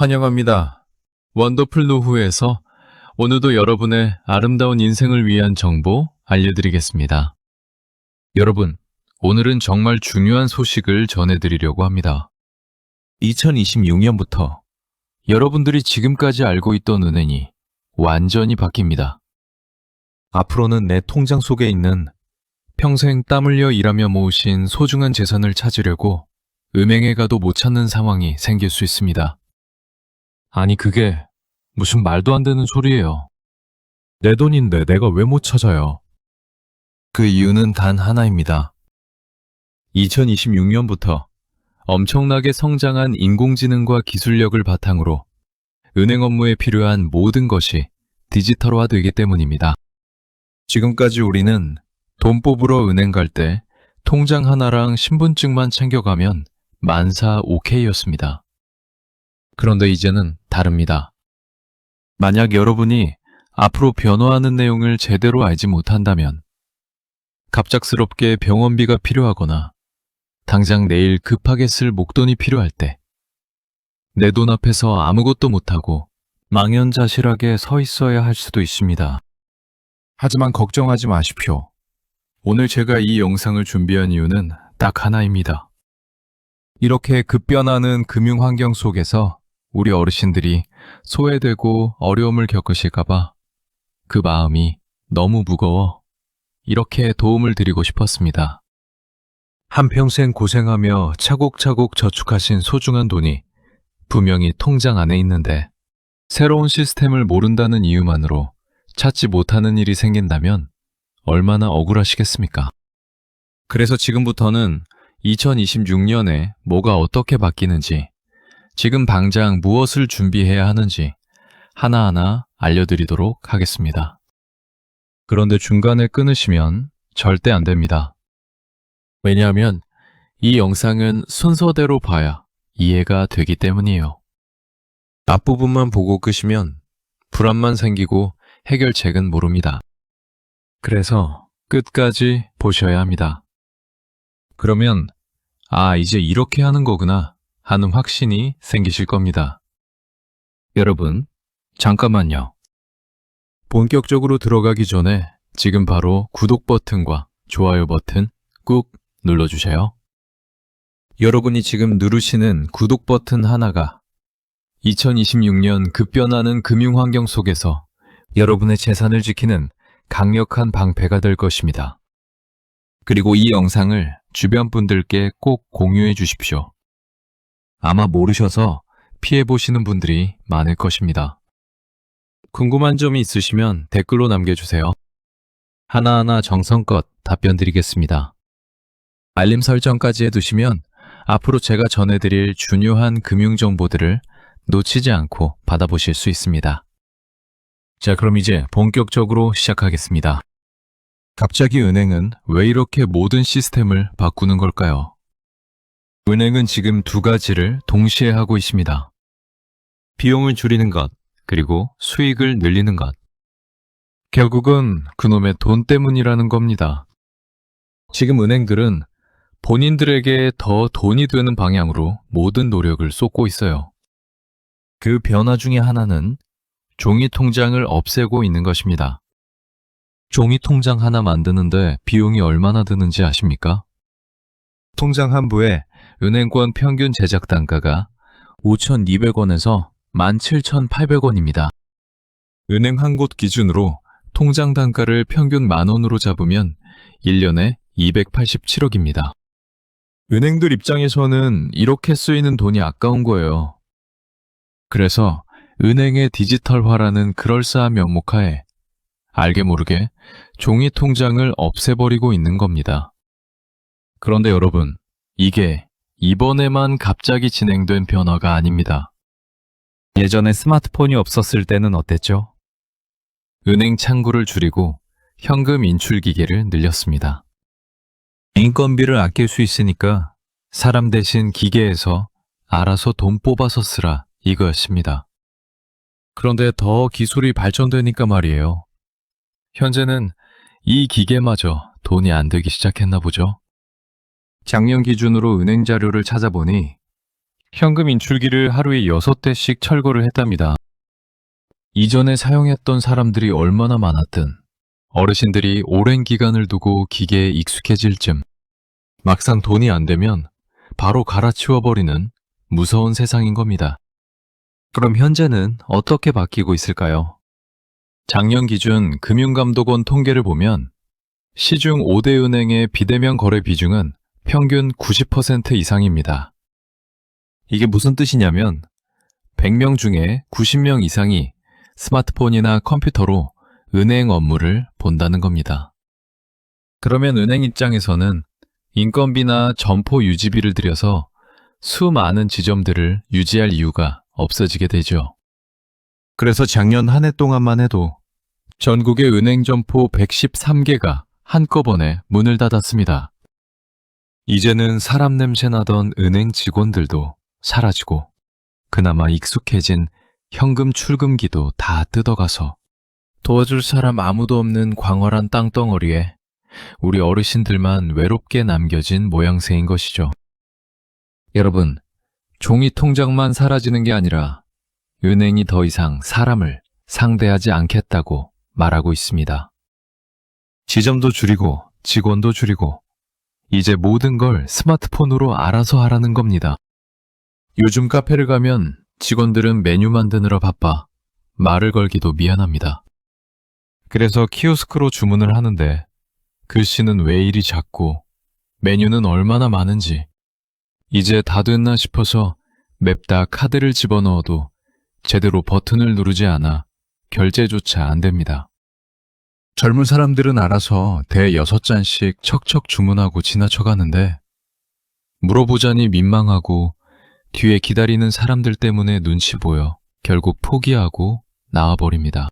환영합니다. 원더풀 노후에서 오늘도 여러분의 아름다운 인생을 위한 정보 알려드리겠습니다. 여러분, 오늘은 정말 중요한 소식을 전해드리려고 합니다. 2026년부터 여러분들이 지금까지 알고 있던 은행이 완전히 바뀝니다. 앞으로는 내 통장 속에 있는 평생 땀 흘려 일하며 모으신 소중한 재산을 찾으려고 은행에 가도 못 찾는 상황이 생길 수 있습니다. 아니, 그게 무슨 말도 안 되는 소리예요. 내 돈인데 내가 왜 못 찾아요? 그 이유는 단 하나입니다. 2026년부터 엄청나게 성장한 인공지능과 기술력을 바탕으로 은행 업무에 필요한 모든 것이 디지털화 되기 때문입니다. 지금까지 우리는 돈 뽑으러 은행 갈 때 통장 하나랑 신분증만 챙겨가면 만사 오케이였습니다. 그런데 이제는 다릅니다. 만약 여러분이 앞으로 변화하는 내용을 제대로 알지 못한다면 갑작스럽게 병원비가 필요하거나 당장 내일 급하게 쓸 목돈이 필요할 때 내 돈 앞에서 아무것도 못하고 망연자실하게 서 있어야 할 수도 있습니다. 하지만 걱정하지 마십시오. 오늘 제가 이 영상을 준비한 이유는 딱 하나입니다. 이렇게 급변하는 금융 환경 속에서 우리 어르신들이 소외되고 어려움을 겪으실까봐 그 마음이 너무 무거워 이렇게 도움을 드리고 싶었습니다. 한평생 고생하며 차곡차곡 저축하신 소중한 돈이 분명히 통장 안에 있는데 새로운 시스템을 모른다는 이유만으로 찾지 못하는 일이 생긴다면 얼마나 억울하시겠습니까? 그래서 지금부터는 2026년에 뭐가 어떻게 바뀌는지, 지금 당장 무엇을 준비해야 하는지 하나하나 알려드리도록 하겠습니다. 그런데 중간에 끊으시면 절대 안 됩니다. 왜냐하면 이 영상은 순서대로 봐야 이해가 되기 때문이에요. 앞부분만 보고 끄시면 불안만 생기고 해결책은 모릅니다. 그래서 끝까지 보셔야 합니다. 그러면 이제 이렇게 하는 거구나 하는 확신이 생기실 겁니다. 여러분, 잠깐만요. 본격적으로 들어가기 전에 지금 바로 구독 버튼과 좋아요 버튼 꾹 눌러주세요. 여러분이 지금 누르시는 구독 버튼 하나가 2026년 급변하는 금융 환경 속에서 여러분의 재산을 지키는 강력한 방패가 될 것입니다. 그리고 이 영상을 주변 분들께 꼭 공유해 주십시오. 아마 모르셔서 피해보시는 분들이 많을 것입니다. 궁금한 점이 있으시면 댓글로 남겨주세요. 하나하나 정성껏 답변 드리겠습니다. 알림 설정까지 해두시면 앞으로 제가 전해드릴 중요한 금융 정보들을 놓치지 않고 받아보실 수 있습니다. 자, 그럼 이제 본격적으로 시작하겠습니다. 갑자기 은행은 왜 이렇게 모든 시스템을 바꾸는 걸까요? 은행은 지금 두 가지를 동시에 하고 있습니다. 비용을 줄이는 것, 그리고 수익을 늘리는 것. 결국은 그놈의 돈 때문이라는 겁니다. 지금 은행들은 본인들에게 더 돈이 되는 방향으로 모든 노력을 쏟고 있어요. 그 변화 중에 하나는 종이 통장을 없애고 있는 것입니다. 종이 통장 하나 만드는데 비용이 얼마나 드는지 아십니까? 통장 한 부에 은행권 평균 제작 단가가 5,200원에서 17,800원입니다. 은행 한 곳 기준으로 통장 단가를 평균 10,000원으로 잡으면 1년에 287억입니다. 은행들 입장에서는 이렇게 쓰이는 돈이 아까운 거예요. 그래서 은행의 디지털화라는 그럴싸한 명목하에 알게 모르게 종이 통장을 없애버리고 있는 겁니다. 그런데 여러분, 이게 이번에만 갑자기 진행된 변화가 아닙니다. 예전에 스마트폰이 없었을 때는 어땠죠? 은행 창구를 줄이고 현금 인출 기계를 늘렸습니다. 인건비를 아낄 수 있으니까 사람 대신 기계에서 알아서 돈 뽑아서 쓰라 이거였습니다. 그런데 더 기술이 발전되니까 말이에요. 현재는 이 기계마저 돈이 안 되기 시작했나 보죠. 작년 기준으로 은행 자료를 찾아보니 현금 인출기를 하루에 6대씩 철거를 했답니다. 이전에 사용했던 사람들이 얼마나 많았든 어르신들이 오랜 기간을 두고 기계에 익숙해질 쯤 막상 돈이 안 되면 바로 갈아치워버리는 무서운 세상인 겁니다. 그럼 현재는 어떻게 바뀌고 있을까요? 작년 기준 금융감독원 통계를 보면 시중 5대 은행의 비대면 거래 비중은 평균 90% 이상입니다. 이게 무슨 뜻이냐면 100명 중에 90명 이상이 스마트폰이나 컴퓨터로 은행 업무를 본다는 겁니다. 그러면 은행 입장에서는 인건비나 점포 유지비를 들여서 수많은 지점들을 유지할 이유가 없어지게 되죠. 그래서 작년 한 해 동안만 해도 전국의 은행 점포 113개가 한꺼번에 문을 닫았습니다. 이제는 사람 냄새 나던 은행 직원들도 사라지고 그나마 익숙해진 현금 출금기도 다 뜯어가서 도와줄 사람 아무도 없는 광활한 땅덩어리에 우리 어르신들만 외롭게 남겨진 모양새인 것이죠. 여러분, 종이 통장만 사라지는 게 아니라 은행이 더 이상 사람을 상대하지 않겠다고 말하고 있습니다. 지점도 줄이고 직원도 줄이고 이제 모든 걸 스마트폰으로 알아서 하라는 겁니다. 요즘 카페를 가면 직원들은 메뉴 만드느라 바빠 말을 걸기도 미안합니다. 그래서 키오스크로 주문을 하는데 글씨는 왜 이리 작고 메뉴는 얼마나 많은지 이제 다 됐나 싶어서 맵다 카드를 집어넣어도 제대로 버튼을 누르지 않아 결제조차 안 됩니다. 젊은 사람들은 알아서 대 6잔씩 척척 주문하고 지나쳐가는데 물어보자니 민망하고 뒤에 기다리는 사람들 때문에 눈치 보여 결국 포기하고 나와버립니다.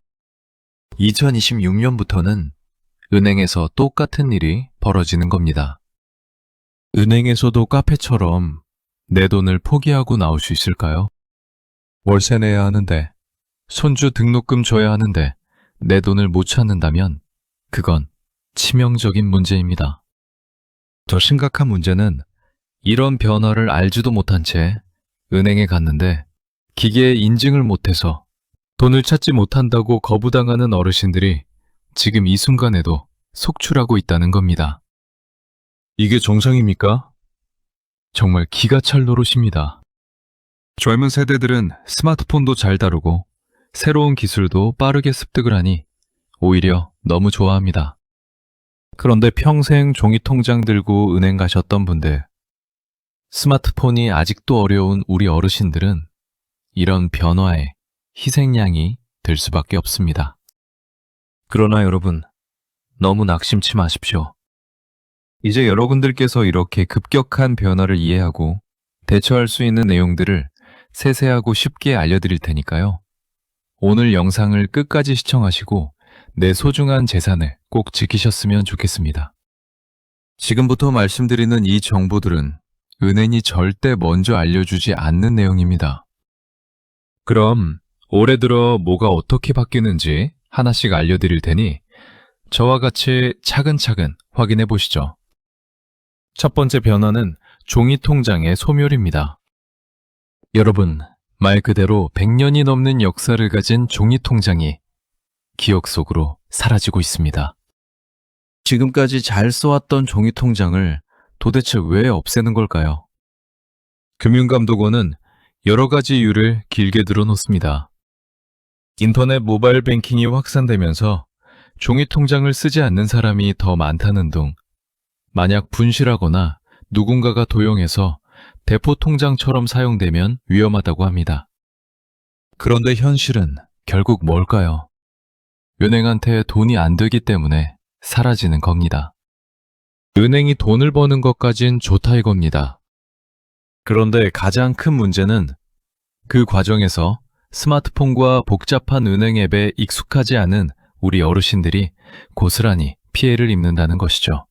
2026년부터는 은행에서 똑같은 일이 벌어지는 겁니다. 은행에서도 카페처럼 내 돈을 포기하고 나올 수 있을까요? 월세 내야 하는데, 손주 등록금 줘야 하는데 내 돈을 못 찾는다면 그건 치명적인 문제입니다. 더 심각한 문제는 이런 변화를 알지도 못한 채 은행에 갔는데 기계에 인증을 못해서 돈을 찾지 못한다고 거부당하는 어르신들이 지금 이 순간에도 속출하고 있다는 겁니다. 이게 정상입니까? 정말 기가 찰 노릇입니다. 젊은 세대들은 스마트폰도 잘 다루고 새로운 기술도 빠르게 습득을 하니 오히려 너무 좋아합니다. 그런데 평생 종이통장 들고 은행 가셨던 분들, 스마트폰이 아직도 어려운 우리 어르신들은 이런 변화에 희생양이 될 수밖에 없습니다. 그러나 여러분, 너무 낙심치 마십시오. 이제 여러분들께서 이렇게 급격한 변화를 이해하고 대처할 수 있는 내용들을 세세하고 쉽게 알려드릴 테니까요. 오늘 영상을 끝까지 시청하시고 내 소중한 재산을 꼭 지키셨으면 좋겠습니다. 지금부터 말씀드리는 이 정보들은 은행이 절대 먼저 알려주지 않는 내용입니다. 그럼 올해 들어 뭐가 어떻게 바뀌는지 하나씩 알려드릴 테니 저와 같이 차근차근 확인해 보시죠. 첫 번째 변화는 종이통장의 소멸입니다. 여러분, 말 그대로 100년이 넘는 역사를 가진 종이통장이 기억 속으로 사라지고 있습니다. 지금까지 잘 써왔던 종이통장을 도대체 왜 없애는 걸까요? 금융감독원은 여러 가지 이유를 길게 들어놓습니다. 인터넷 모바일 뱅킹이 확산되면서 종이통장을 쓰지 않는 사람이 더 많다는 등 만약 분실하거나 누군가가 도용해서 대포통장처럼 사용되면 위험하다고 합니다. 그런데 현실은 결국 뭘까요? 은행한테 돈이 안 되기 때문에 사라지는 겁니다. 은행이 돈을 버는 것까진 좋다 이겁니다. 그런데 가장 큰 문제는 그 과정에서 스마트폰과 복잡한 은행 앱에 익숙하지 않은 우리 어르신들이 고스란히 피해를 입는다는 것이죠.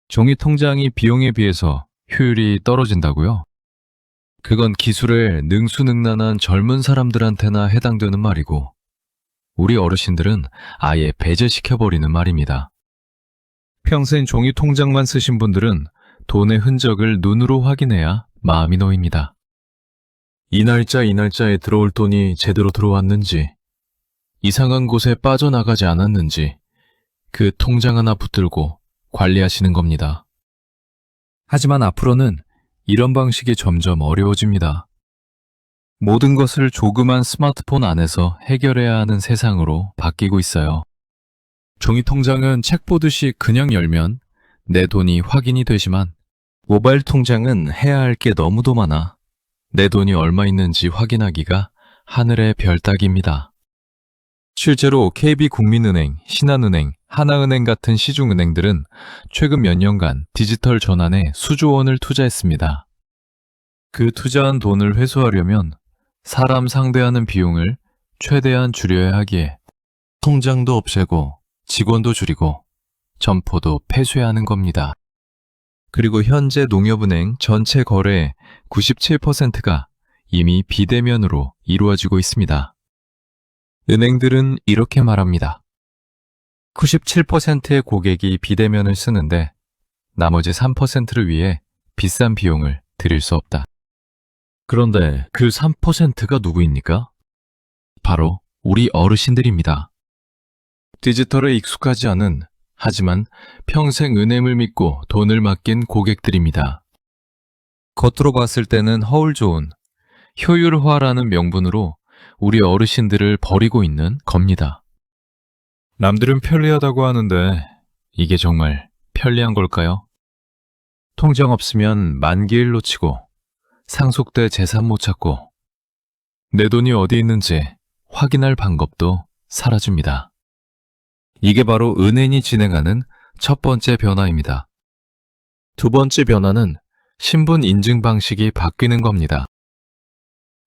종이통장이 비용에 비해서 효율이 떨어진다고요? 그건 기술에 능수능란한 젊은 사람들한테나 해당되는 말이고 우리 어르신들은 아예 배제시켜버리는 말입니다. 평생 종이통장만 쓰신 분들은 돈의 흔적을 눈으로 확인해야 마음이 놓입니다. 이 날짜에 들어올 돈이 제대로 들어왔는지, 이상한 곳에 빠져나가지 않았는지 그 통장 하나 붙들고 관리하시는 겁니다. 하지만 앞으로는 이런 방식이 점점 어려워집니다. 모든 것을 조그만 스마트폰 안에서 해결해야 하는 세상으로 바뀌고 있어요. 종이 통장은 책 보듯이 그냥 열면 내 돈이 확인이 되지만 모바일 통장은 해야 할 게 너무도 많아 내 돈이 얼마 있는지 확인하기가 하늘의 별 따기입니다. 실제로 KB국민은행, 신한은행, 하나은행 같은 시중은행들은 최근 몇 년간 디지털 전환에 수조 원을 투자했습니다. 그 투자한 돈을 회수하려면 사람 상대하는 비용을 최대한 줄여야 하기에 통장도 없애고 직원도 줄이고 점포도 폐쇄해야 하는 겁니다. 그리고 현재 농협은행 전체 거래의 97%가 이미 비대면으로 이루어지고 있습니다. 은행들은 이렇게 말합니다. 97%의 고객이 비대면을 쓰는데 나머지 3%를 위해 비싼 비용을 들일 수 없다. 그런데 그 3%가 누구입니까? 바로 우리 어르신들입니다. 디지털에 익숙하지 않은 하지만 평생 은행을 믿고 돈을 맡긴 고객들입니다. 겉으로 봤을 때는 허울 좋은 효율화라는 명분으로 우리 어르신들을 버리고 있는 겁니다. 남들은 편리하다고 하는데 이게 정말 편리한 걸까요? 통장 없으면 만기일 놓치고 상속돼 재산 못 찾고 내 돈이 어디 있는지 확인할 방법도 사라집니다. 이게 바로 은행이 진행하는 첫 번째 변화입니다. 두 번째 변화는 신분 인증 방식이 바뀌는 겁니다.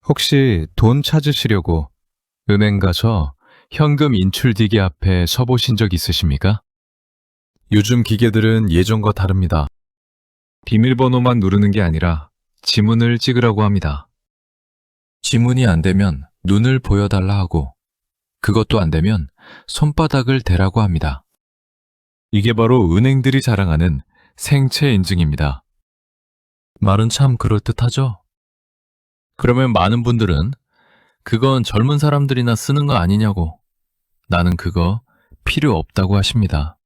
혹시 돈 찾으시려고 은행 가서 현금 인출기계 앞에 서보신 적 있으십니까? 요즘 기계들은 예전과 다릅니다. 비밀번호만 누르는 게 아니라 지문을 찍으라고 합니다. 지문이 안 되면 눈을 보여달라 하고 그것도 안 되면 손바닥을 대라고 합니다. 이게 바로 은행들이 자랑하는 생체 인증입니다. 말은 참 그럴듯하죠? 그러면 많은 분들은 그건 젊은 사람들이나 쓰는 거 아니냐고 나는 그거 필요 없다고 하십니다.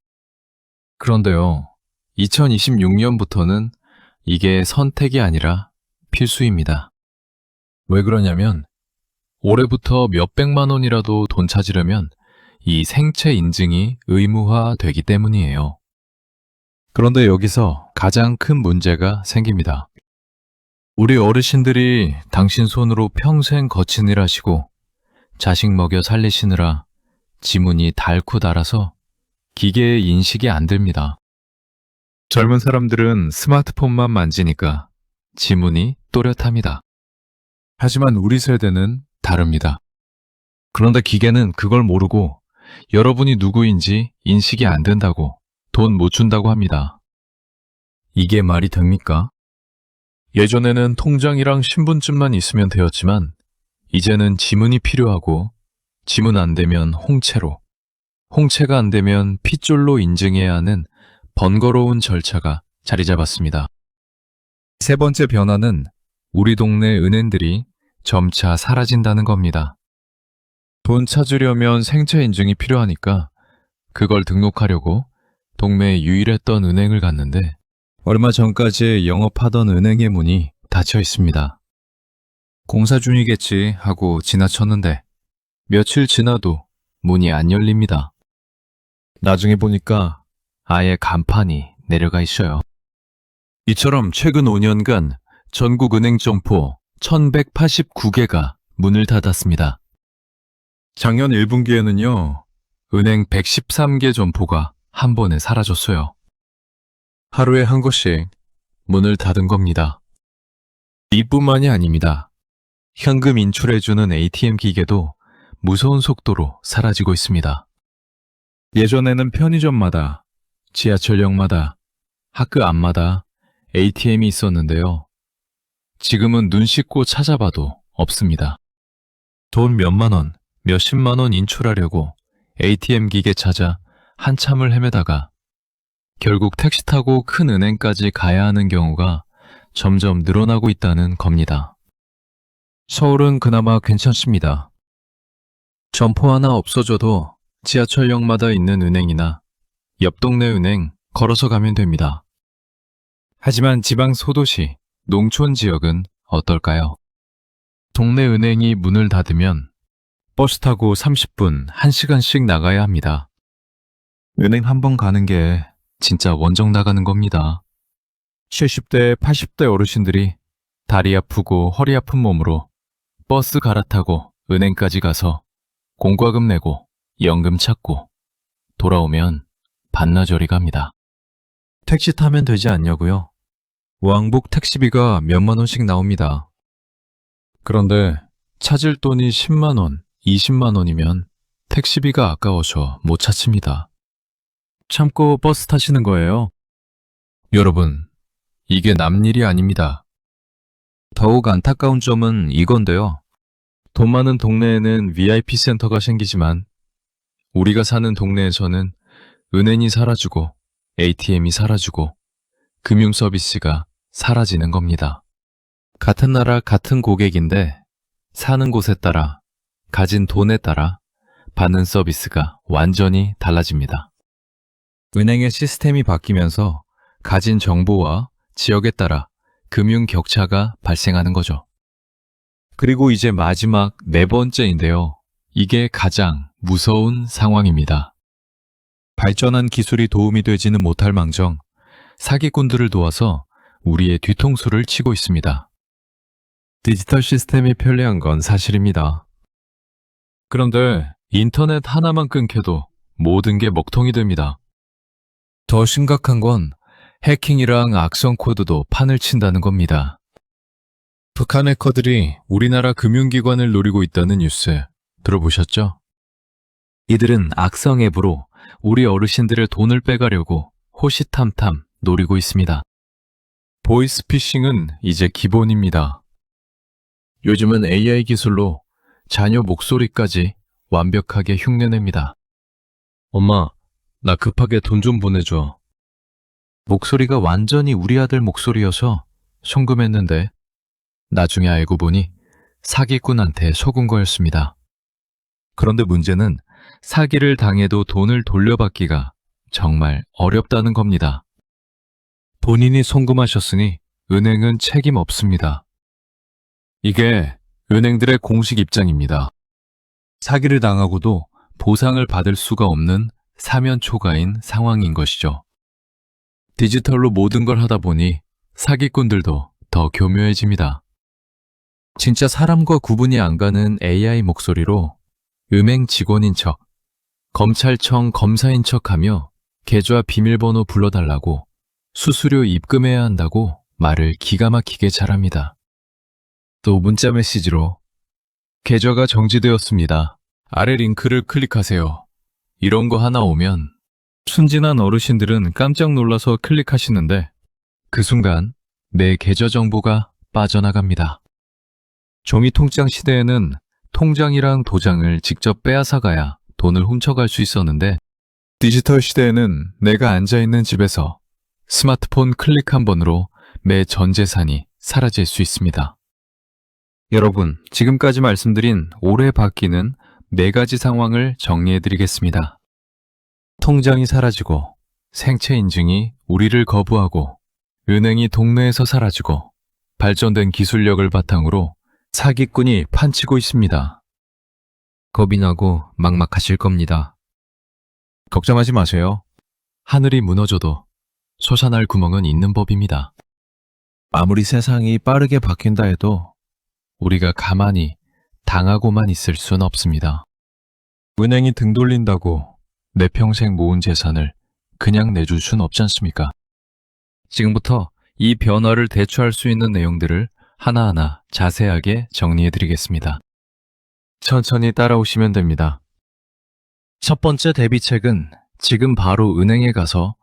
그런데요, 2026년부터는 이게 선택이 아니라 필수입니다. 왜 그러냐면 올해부터 몇백만 원이라도 돈 찾으려면 이 생체 인증이 의무화되기 때문이에요. 그런데 여기서 가장 큰 문제가 생깁니다. 우리 어르신들이 당신 손으로 평생 거친 일 하시고 자식 먹여 살리시느라 지문이 닳고 닳아서 기계의 인식이 안 됩니다. 젊은 사람들은 스마트폰만 만지니까 지문이 또렷합니다. 하지만 우리 세대는 다릅니다. 그런데 기계는 그걸 모르고 여러분이 누구인지 인식이 안 된다고 돈 못 준다고 합니다. 이게 말이 됩니까? 예전에는 통장이랑 신분증만 있으면 되었지만 이제는 지문이 필요하고 지문 안 되면 홍채로, 홍채가 안 되면 핏줄로 인증해야 하는 번거로운 절차가 자리 잡았습니다. 세 번째 변화는 우리 동네 은행들이 점차 사라진다는 겁니다. 돈 찾으려면 생체 인증이 필요하니까 그걸 등록하려고 동네에 유일했던 은행을 갔는데 얼마 전까지 영업하던 은행의 문이 닫혀 있습니다. 공사 중이겠지 하고 지나쳤는데 며칠 지나도 문이 안 열립니다. 나중에 보니까 아예 간판이 내려가 있어요. 이처럼 최근 5년간 전국 은행 점포 1189개가 문을 닫았습니다. 작년 1분기에는요, 은행 113개 점포가 한 번에 사라졌어요. 하루에 한 곳씩 문을 닫은 겁니다. 이뿐만이 아닙니다. 현금 인출해주는 ATM 기계도 무서운 속도로 사라지고 있습니다. 예전에는 편의점마다, 지하철역마다, 학교 앞마다 ATM이 있었는데요. 지금은 눈 씻고 찾아봐도 없습니다. 돈 몇만 원, 몇십만 원 인출하려고 ATM 기계 찾아 한참을 헤매다가 결국 택시 타고 큰 은행까지 가야 하는 경우가 점점 늘어나고 있다는 겁니다. 서울은 그나마 괜찮습니다. 점포 하나 없어져도 지하철역마다 있는 은행이나 옆 동네 은행 걸어서 가면 됩니다. 하지만 지방 소도시, 농촌 지역은 어떨까요? 동네 은행이 문을 닫으면 버스 타고 30분, 1시간씩 나가야 합니다. 은행 한 번 가는 게 진짜 원정 나가는 겁니다. 70대, 80대 어르신들이 다리 아프고 허리 아픈 몸으로 버스 갈아타고 은행까지 가서 공과금 내고 연금 찾고 돌아오면 반나절이 갑니다. 택시 타면 되지 않냐고요? 왕복 택시비가 몇만 원씩 나옵니다. 그런데 찾을 돈이 10만 원, 20만 원이면 택시비가 아까워서 못 찾습니다. 참고 버스 타시는 거예요? 여러분, 이게 남일이 아닙니다. 더욱 안타까운 점은 이건데요. 돈 많은 동네에는 VIP 센터가 생기지만 우리가 사는 동네에서는 은행이 사라지고 ATM이 사라지고 금융 서비스가 사라지는 겁니다. 같은 나라 같은 고객인데 사는 곳에 따라 가진 돈에 따라 받는 서비스가 완전히 달라집니다. 은행의 시스템이 바뀌면서 가진 정보와 지역에 따라 금융 격차가 발생하는 거죠. 그리고 이제 마지막 네 번째인데요. 이게 가장 무서운 상황입니다. 발전한 기술이 도움이 되지는 못할 망정 사기꾼들을 도와서 우리의 뒤통수를 치고 있습니다. 디지털 시스템이 편리한 건 사실입니다. 그런데 인터넷 하나만 끊겨도 모든 게 먹통이 됩니다. 더 심각한 건 해킹이랑 악성 코드도 판을 친다는 겁니다. 북한 해커들이 우리나라 금융기관을 노리고 있다는 뉴스 들어보셨죠? 이들은 악성 앱으로 우리 어르신들의 돈을 빼가려고 호시탐탐 노리고 있습니다. 보이스피싱은 이제 기본입니다. 요즘은 AI 기술로 자녀 목소리까지 완벽하게 흉내냅니다. 엄마, 나 급하게 돈 좀 보내줘. 목소리가 완전히 우리 아들 목소리여서 송금했는데 나중에 알고 보니 사기꾼한테 속은 거였습니다. 그런데 문제는 사기를 당해도 돈을 돌려받기가 정말 어렵다는 겁니다. 본인이 송금하셨으니 은행은 책임 없습니다. 이게 은행들의 공식 입장입니다. 사기를 당하고도 보상을 받을 수가 없는 사면초가인 상황인 것이죠. 디지털로 모든 걸 하다 보니 사기꾼들도 더 교묘해집니다. 진짜 사람과 구분이 안 가는 AI 목소리로 은행 직원인 척, 검찰청 검사인 척하며 계좌 비밀번호 불러달라고 수수료 입금해야 한다고 말을 기가 막히게 잘합니다. 또 문자 메시지로 계좌가 정지되었습니다. 아래 링크를 클릭하세요. 이런 거 하나 오면 순진한 어르신들은 깜짝 놀라서 클릭하시는데 그 순간 내 계좌 정보가 빠져나갑니다. 종이 통장 시대에는 통장이랑 도장을 직접 빼앗아 가야 돈을 훔쳐갈 수 있었는데 디지털 시대에는 내가 앉아있는 집에서 스마트폰 클릭 한 번으로 내 전 재산이 사라질 수 있습니다. 여러분, 지금까지 말씀드린 올해 바뀌는 4가지 상황을 정리해드리겠습니다. 통장이 사라지고 생체 인증이 우리를 거부하고 은행이 동네에서 사라지고 발전된 기술력을 바탕으로 사기꾼이 판치고 있습니다. 겁이 나고 막막하실 겁니다. 걱정하지 마세요. 하늘이 무너져도 솟아날 구멍은 있는 법입니다. 아무리 세상이 빠르게 바뀐다 해도 우리가 가만히 당하고만 있을 순 없습니다. 은행이 등 돌린다고 내 평생 모은 재산을 그냥 내줄 순 없지 않습니까? 지금부터 이 변화를 대처할 수 있는 내용들을 하나하나 자세하게 정리해드리겠습니다. 천천히 따라오시면 됩니다. 첫 번째 대비책은 지금 바로 은행에 가서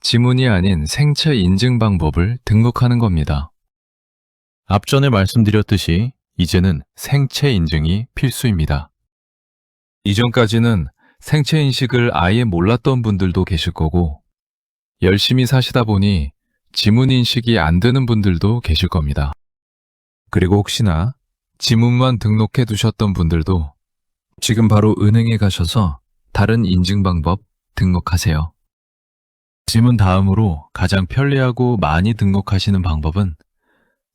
지문이 아닌 생체 인증 방법을 등록하는 겁니다. 앞전에 말씀드렸듯이 이제는 생체 인증이 필수입니다. 이전까지는 생체 인식을 아예 몰랐던 분들도 계실 거고 열심히 사시다 보니 지문 인식이 안 되는 분들도 계실 겁니다. 그리고 혹시나 지문만 등록해 두셨던 분들도 지금 바로 은행에 가셔서 다른 인증 방법 등록하세요. 지문 다음으로 가장 편리하고 많이 등록하시는 방법은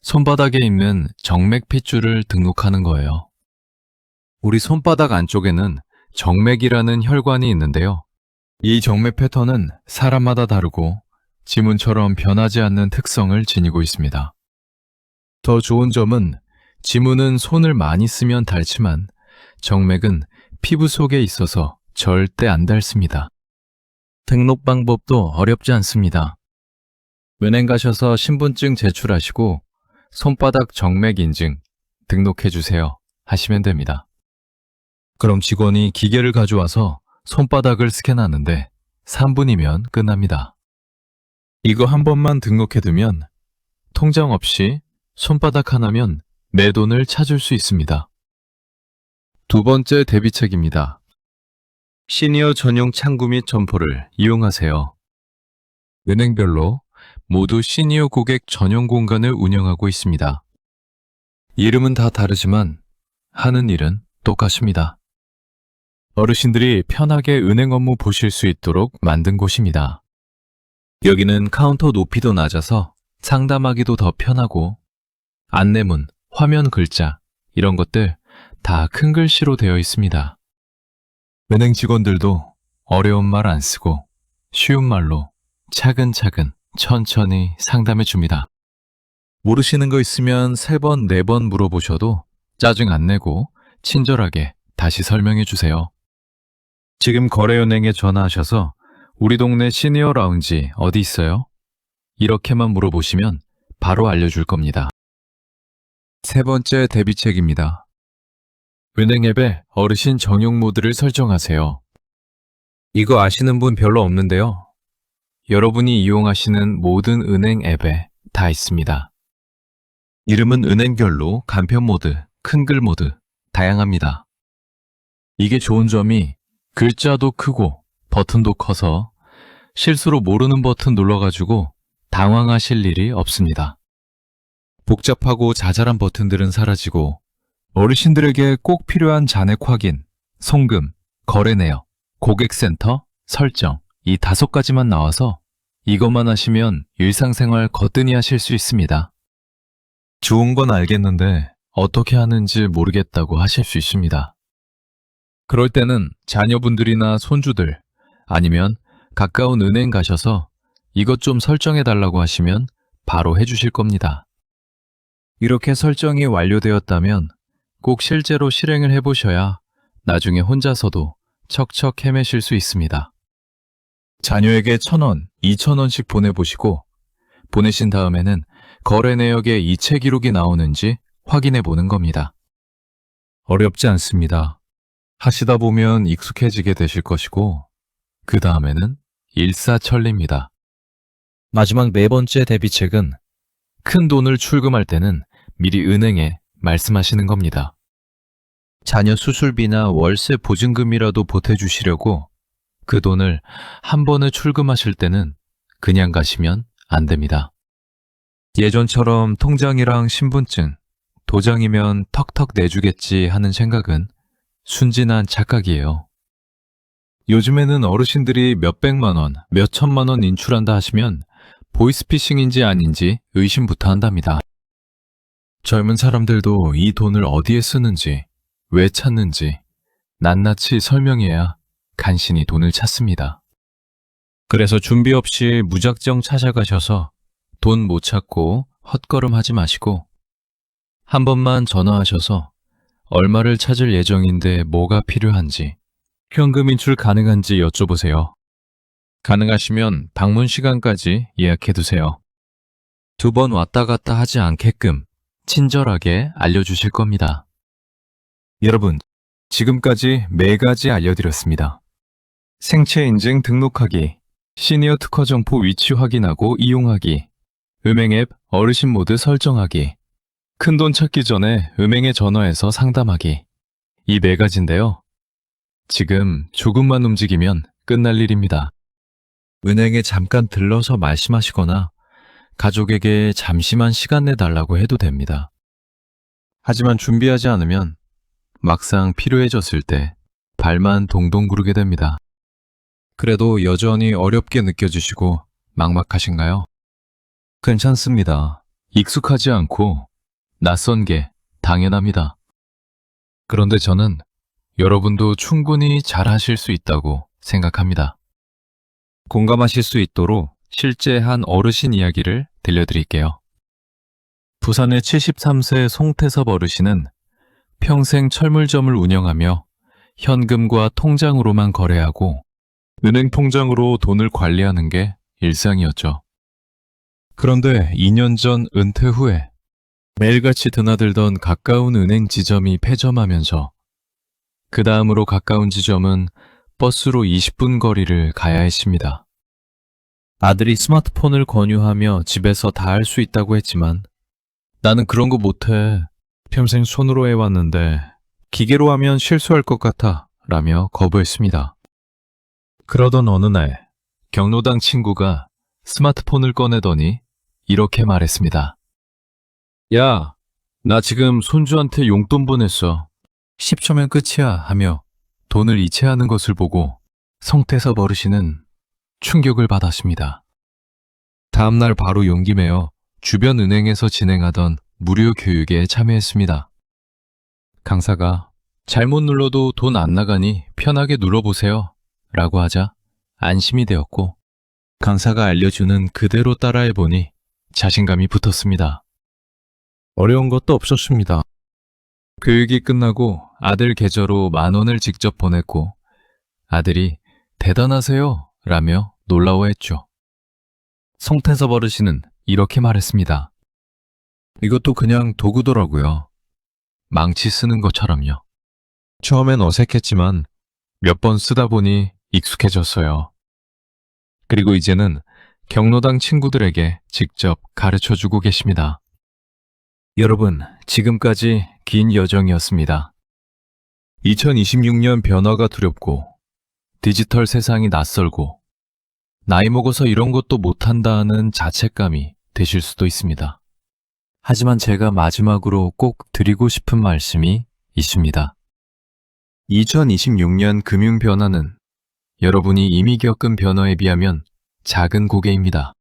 손바닥에 있는 정맥 핏줄을 등록하는 거예요. 우리 손바닥 안쪽에는 정맥이라는 혈관이 있는데요. 이 정맥 패턴은 사람마다 다르고 지문처럼 변하지 않는 특성을 지니고 있습니다. 더 좋은 점은 지문은 손을 많이 쓰면 닳지만 정맥은 피부 속에 있어서 절대 안 닳습니다. 등록 방법도 어렵지 않습니다. 은행 가셔서 신분증 제출하시고 손바닥 정맥 인증 등록해 주세요 하시면 됩니다. 그럼 직원이 기계를 가져와서 손바닥을 스캔하는데 3분이면 끝납니다. 이거 한 번만 등록해 두면 통장 없이 손바닥 하나면 내 돈을 찾을 수 있습니다. 두 번째 대비책입니다. 시니어 전용 창구 및 점포를 이용하세요. 은행별로 모두 시니어 고객 전용 공간을 운영하고 있습니다. 이름은 다 다르지만 하는 일은 똑같습니다. 어르신들이 편하게 은행 업무 보실 수 있도록 만든 곳입니다. 여기는 카운터 높이도 낮아서 상담하기도 더 편하고 안내문, 화면 글자 이런 것들 다 큰 글씨로 되어 있습니다. 은행 직원들도 어려운 말 안 쓰고 쉬운 말로 차근차근 천천히 상담해 줍니다. 모르시는 거 있으면 3번, 4번 물어보셔도 짜증 안 내고 친절하게 다시 설명해 주세요. 지금 거래은행에 전화하셔서 우리 동네 시니어 라운지 어디 있어요? 이렇게만 물어보시면 바로 알려줄 겁니다. 세 번째 대비책입니다. 은행 앱에 어르신 전용 모드를 설정하세요. 이거 아시는 분 별로 없는데요. 여러분이 이용하시는 모든 은행 앱에 다 있습니다. 이름은 은행별로 간편 모드, 큰 글 모드, 다양합니다. 이게 좋은 점이 글자도 크고 버튼도 커서 실수로 모르는 버튼 눌러가지고 당황하실 일이 없습니다. 복잡하고 자잘한 버튼들은 사라지고 어르신들에게 꼭 필요한 잔액 확인, 송금, 거래 내역, 고객센터, 설정 이 5가지만 나와서 이것만 하시면 일상생활 거뜬히 하실 수 있습니다. 좋은 건 알겠는데 어떻게 하는지 모르겠다고 하실 수 있습니다. 그럴 때는 자녀분들이나 손주들 아니면 가까운 은행 가셔서 이것 좀 설정해 달라고 하시면 바로 해주실 겁니다. 이렇게 설정이 완료되었다면 꼭 실제로 실행을 해보셔야 나중에 혼자서도 척척 헤매실 수 있습니다. 자녀에게 1,000원, 2,000원씩 보내보시고 보내신 다음에는 거래 내역에 이체 기록이 나오는지 확인해 보는 겁니다. 어렵지 않습니다. 하시다 보면 익숙해지게 되실 것이고 그 다음에는 일사천리입니다. 마지막 4번째 대비책은 큰 돈을 출금할 때는 미리 은행에 말씀하시는 겁니다. 자녀 수술비나 월세 보증금이라도 보태주시려고 그 돈을 한 번에 출금하실 때는 그냥 가시면 안 됩니다. 예전처럼 통장이랑 신분증, 도장이면 턱턱 내주겠지 하는 생각은 순진한 착각이에요. 요즘에는 어르신들이 몇백만 원, 몇천만 원 인출한다 하시면 보이스피싱인지 아닌지 의심부터 한답니다. 젊은 사람들도 이 돈을 어디에 쓰는지, 왜 찾는지 낱낱이 설명해야 간신히 돈을 찾습니다. 그래서 준비 없이 무작정 찾아가셔서 돈 못 찾고 헛걸음하지 마시고 한 번만 전화하셔서 얼마를 찾을 예정인데 뭐가 필요한지, 현금 인출 가능한지 여쭤보세요. 가능하시면 방문 시간까지 예약해두세요. 2번 왔다 갔다 하지 않게끔 친절하게 알려주실 겁니다. 여러분, 지금까지 4가지 알려드렸습니다. 생체 인증 등록하기, 시니어 특화 점포 위치 확인하고 이용하기, 은행 앱 어르신 모드 설정하기, 큰돈 찾기 전에 은행에 전화해서 상담하기. 이 4가지인데요. 지금 조금만 움직이면 끝날 일입니다. 은행에 잠깐 들러서 말씀하시거나 가족에게 잠시만 시간 내달라고 해도 됩니다. 하지만 준비하지 않으면 막상 필요해졌을 때 발만 동동 구르게 됩니다. 그래도 여전히 어렵게 느껴지시고 막막하신가요? 괜찮습니다. 익숙하지 않고 낯선 게 당연합니다. 그런데 저는 여러분도 충분히 잘하실 수 있다고 생각합니다. 공감하실 수 있도록 실제 한 어르신 이야기를 들려드릴게요. 부산의 73세 송태섭 어르신은 평생 철물점을 운영하며 현금과 통장으로만 거래하고 은행 통장으로 돈을 관리하는 게 일상이었죠. 그런데 2년 전 은퇴 후에 매일같이 드나들던 가까운 은행 지점이 폐점하면서 그 다음으로 가까운 지점은 버스로 20분 거리를 가야 했습니다. 아들이 스마트폰을 권유하며 집에서 다 할 수 있다고 했지만 나는 그런 거 못해. 평생 손으로 해왔는데 기계로 하면 실수할 것 같아 라며 거부했습니다. 그러던 어느 날 경로당 친구가 스마트폰을 꺼내더니 이렇게 말했습니다. 야, 나 지금 손주한테 용돈 보냈어. 10초면 끝이야 하며 돈을 이체하는 것을 보고 송태섭 어르신은 충격을 받았습니다. 다음날 바로 용기 내어 주변 은행에서 진행하던 무료 교육에 참여했습니다. 강사가 잘못 눌러도 돈 안 나가니 편하게 눌러보세요 라고 하자 안심이 되었고 강사가 알려주는 그대로 따라해보니 자신감이 붙었습니다. 어려운 것도 없었습니다. 교육이 끝나고 아들 계좌로 10,000원을 직접 보냈고 아들이 대단하세요 라며 놀라워했죠. 송태섭 어르신은 이렇게 말했습니다. 이것도 그냥 도구더라고요. 망치 쓰는 것처럼요. 처음엔 어색했지만 몇 번 쓰다 보니 익숙해졌어요. 그리고 이제는 경로당 친구들에게 직접 가르쳐주고 계십니다. 여러분, 지금까지 긴 여정이었습니다. 2026년 변화가 두렵고 디지털 세상이 낯설고 나이 먹어서 이런 것도 못한다는 자책감이 드실 수도 있습니다. 하지만 제가 마지막으로 꼭 드리고 싶은 말씀이 있습니다. 2026년 금융 변화는 여러분이 이미 겪은 변화에 비하면 작은 고개입니다.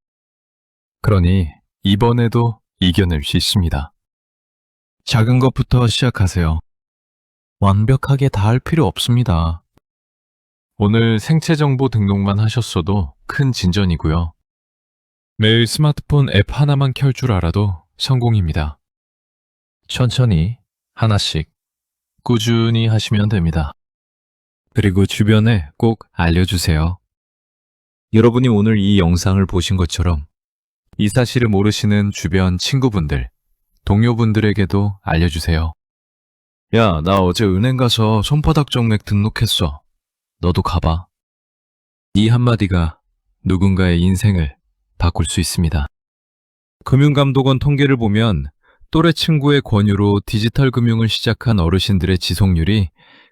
그러니 이번에도 이겨낼 수 있습니다. 작은 것부터 시작하세요. 완벽하게 다 할 필요 없습니다. 오늘 생체 정보 등록만 하셨어도 큰 진전이고요. 매일 스마트폰 앱 하나만 켤 줄 알아도 성공입니다. 천천히 하나씩 꾸준히 하시면 됩니다. 그리고 주변에 꼭 알려주세요. 여러분이 오늘 이 영상을 보신 것처럼 이 사실을 모르시는 주변 친구분들, 동료분들에게도 알려주세요. 야, 나 어제 은행 가서 손바닥 정맥 등록했어. 너도 가봐. 이 한마디가 누군가의 인생을 바꿀 수 있습니다. 금융감독원 통계를 보면 또래 친구의 권유로 디지털 금융을 시작한 어르신들의 지속률이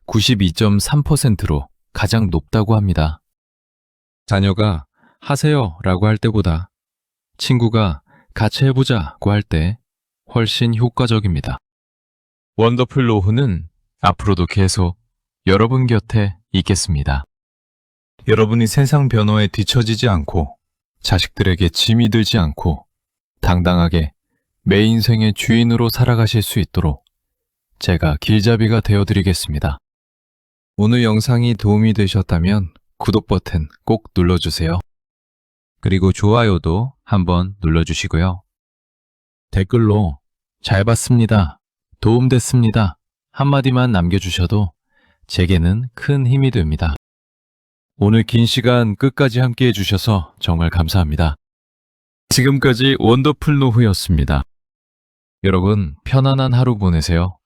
92.3%로 가장 높다고 합니다. 자녀가 하세요 라고 할 때보다 친구가 같이 해보자고 할 때 훨씬 효과적입니다. 원더풀 노후는 앞으로도 계속 여러분 곁에 있겠습니다. 여러분이 세상 변화에 뒤처지지 않고 자식들에게 짐이 들지 않고 당당하게 매 인생의 주인으로 살아가실 수 있도록 제가 길잡이가 되어드리겠습니다. 오늘 영상이 도움이 되셨다면 구독 버튼 꼭 눌러주세요. 그리고 좋아요도 한번 눌러주시고요. 댓글로 잘 봤습니다. 도움됐습니다. 한마디만 남겨주셔도 제게는 큰 힘이 됩니다. 오늘 긴 시간 끝까지 함께 해주셔서 정말 감사합니다. 지금까지 원더풀 노후였습니다. 여러분 편안한 하루 보내세요.